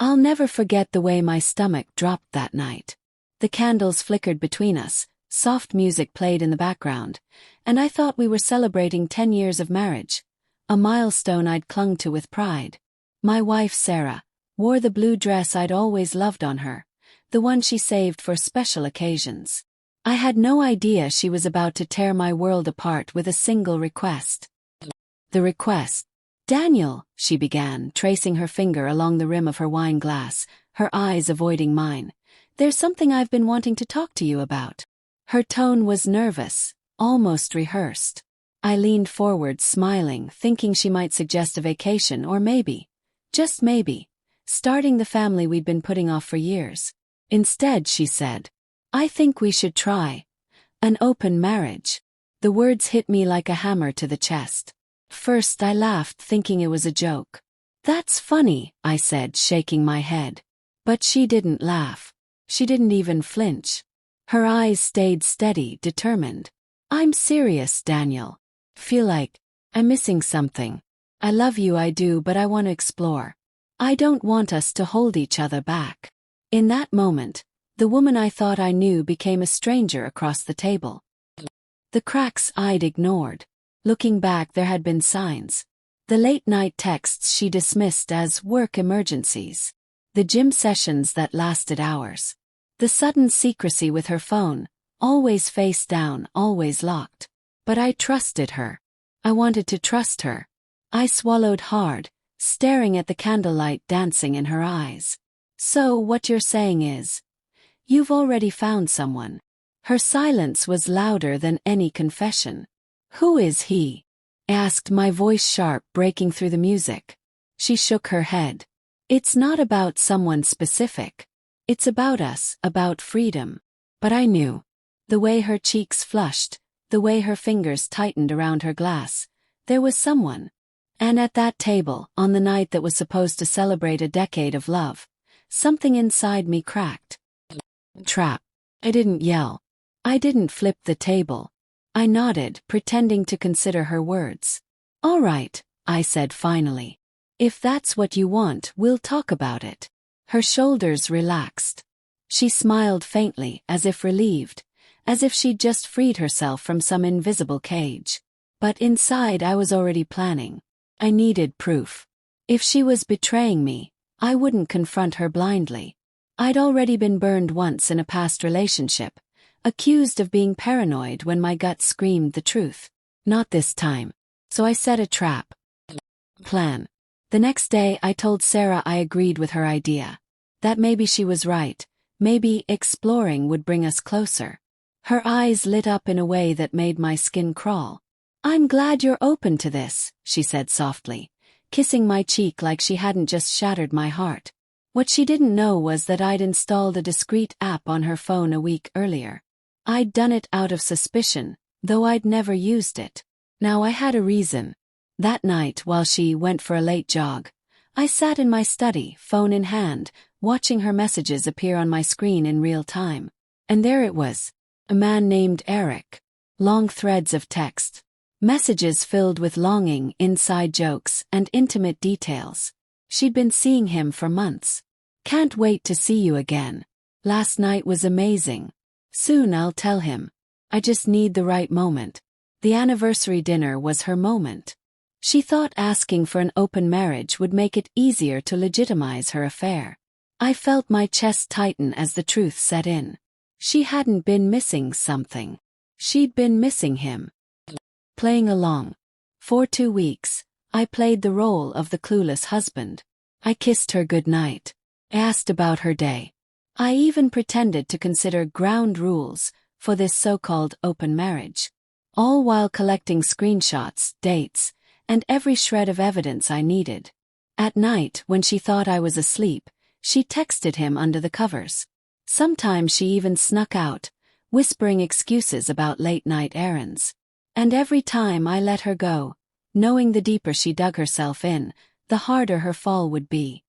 I'll never forget the way my stomach dropped that night. The candles flickered between us, soft music played in the background, and I thought we were celebrating 10 years of marriage, a milestone I'd clung to with pride. My wife, Sarah, wore the blue dress I'd always loved on her, the one she saved for special occasions. I had no idea she was about to tear my world apart with a single request. The request. "Daniel," she began, tracing her finger along the rim of her wine glass, her eyes avoiding mine. "There's something I've been wanting to talk to you about." Her tone was nervous, almost rehearsed. I leaned forward, smiling, thinking she might suggest a vacation or maybe, just maybe, starting the family we'd been putting off for years. Instead, she said, "I think we should try an open marriage." The words hit me like a hammer to the chest. First I laughed, thinking it was a joke. "That's funny," I said, shaking my head. But she didn't laugh. She didn't even flinch. Her eyes stayed steady, determined. "I'm serious, Daniel. Feel like I'm missing something. I love you, I do, but I want to explore. I don't want us to hold each other back." In that moment, the woman I thought I knew became a stranger across the table. The cracks I'd ignored. Looking back, there had been signs. The late-night texts she dismissed as work emergencies. The gym sessions that lasted hours. The sudden secrecy with her phone, always face down, always locked. But I trusted her. I wanted to trust her. I swallowed hard, staring at the candlelight dancing in her eyes. "So what you're saying is, you've already found someone?" Her silence was louder than any confession. "Who is he?" I asked, my voice sharp, breaking through the music. She shook her head. "It's not about someone specific. It's about us, about freedom." But I knew. The way her cheeks flushed, the way her fingers tightened around her glass. There was someone. And at that table, on the night that was supposed to celebrate a decade of love, something inside me cracked. Trap. I didn't yell. I didn't flip the table. I nodded, pretending to consider her words. "All right," I said finally. "If that's what you want, we'll talk about it." Her shoulders relaxed. She smiled faintly, as if relieved, as if she'd just freed herself from some invisible cage. But inside I was already planning. I needed proof. If she was betraying me, I wouldn't confront her blindly. I'd already been burned once in a past relationship, accused of being paranoid when my gut screamed the truth. Not this time. So I set a trap. Plan. The next day I told Sarah I agreed with her idea. That maybe she was right, maybe exploring would bring us closer. Her eyes lit up in a way that made my skin crawl. "I'm glad you're open to this," she said softly, kissing my cheek like she hadn't just shattered my heart. What she didn't know was that I'd installed a discreet app on her phone a week earlier. I'd done it out of suspicion, though I'd never used it. Now I had a reason. That night, while she went for a late jog, I sat in my study, phone in hand, watching her messages appear on my screen in real time. And there it was. A man named Eric. Long threads of text. Messages filled with longing, inside jokes, and intimate details. She'd been seeing him for months. "Can't wait to see you again. Last night was amazing. Soon I'll tell him. I just need the right moment." The anniversary dinner was her moment. She thought asking for an open marriage would make it easier to legitimize her affair. I felt my chest tighten as the truth set in. She hadn't been missing something. She'd been missing him. Playing along. For 2 weeks, I played the role of the clueless husband. I kissed her goodnight. Asked about her day. I even pretended to consider ground rules for this so-called open marriage. All while collecting screenshots, dates, and every shred of evidence I needed. At night, when she thought I was asleep, she texted him under the covers. Sometimes she even snuck out, whispering excuses about late-night errands. And every time I let her go, knowing the deeper she dug herself in, the harder her fall would be.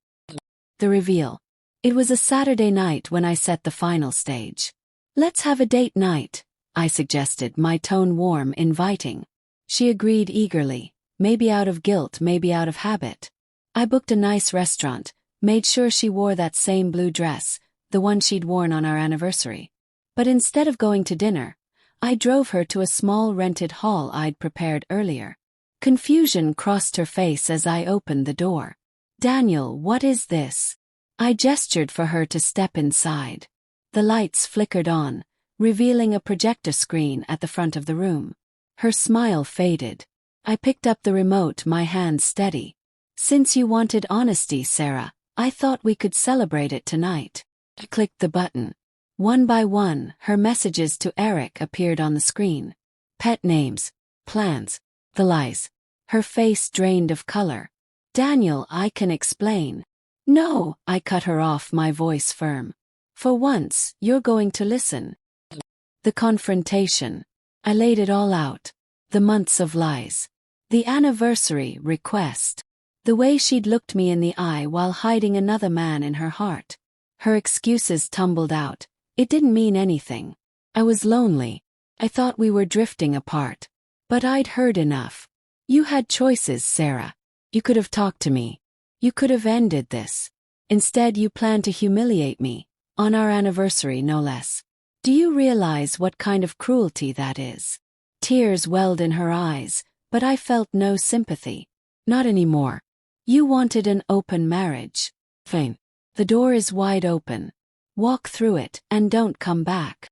The reveal. It was a Saturday night when I set the final stage. "Let's have a date night," I suggested, my tone warm, inviting. She agreed eagerly, maybe out of guilt, maybe out of habit. I booked a nice restaurant, made sure she wore that same blue dress, the one she'd worn on our anniversary. But instead of going to dinner, I drove her to a small rented hall I'd prepared earlier. Confusion crossed her face as I opened the door. "Daniel, what is this?" I gestured for her to step inside. The lights flickered on, revealing a projector screen at the front of the room. Her smile faded. I picked up the remote, my hand steady. "Since you wanted honesty, Sarah, I thought we could celebrate it tonight." I clicked the button. One by one, her messages to Eric appeared on the screen. Pet names, plans, the lies. Her face drained of color. "Daniel, I can explain." "No," I cut her off, my voice firm. "For once, you're going to listen." The confrontation. I laid it all out. The months of lies. The anniversary request. The way she'd looked me in the eye while hiding another man in her heart. Her excuses tumbled out. It didn't mean anything. I was lonely. I thought we were drifting apart. But I'd heard enough. "You had choices, Sarah. You could have talked to me. You could have ended this. Instead, you planned to humiliate me, on our anniversary no less. Do you realize what kind of cruelty that is?" Tears welled in her eyes, but I felt no sympathy. "Not anymore. You wanted an open marriage. Fine. The door is wide open. Walk through it and don't come back."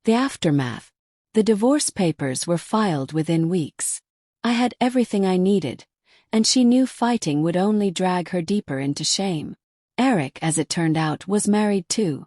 The aftermath. The divorce papers were filed within weeks. I had everything I needed, and she knew fighting would only drag her deeper into shame. Eric, as it turned out, was married too.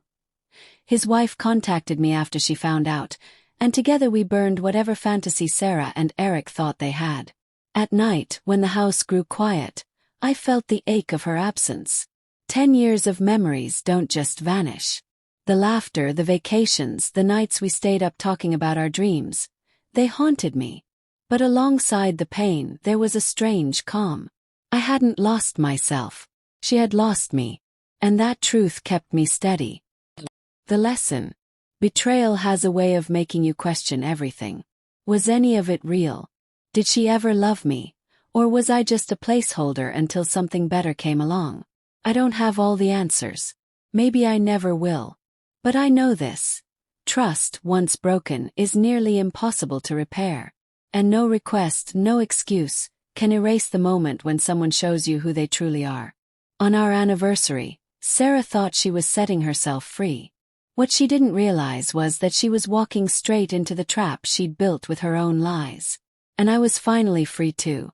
His wife contacted me after she found out, and together we burned whatever fantasy Sarah and Eric thought they had. At night, when the house grew quiet, I felt the ache of her absence. 10 years of memories don't just vanish. The laughter, the vacations, the nights we stayed up talking about our dreams, they haunted me. But alongside the pain, there was a strange calm. I hadn't lost myself. She had lost me. And that truth kept me steady. The lesson. Betrayal has a way of making you question everything. Was any of it real? Did she ever love me? Or was I just a placeholder until something better came along? I don't have all the answers. Maybe I never will. But I know this. Trust, once broken, is nearly impossible to repair. And no request, no excuse, can erase the moment when someone shows you who they truly are. On our anniversary, Sarah thought she was setting herself free. What she didn't realize was that she was walking straight into the trap she'd built with her own lies. And I was finally free too.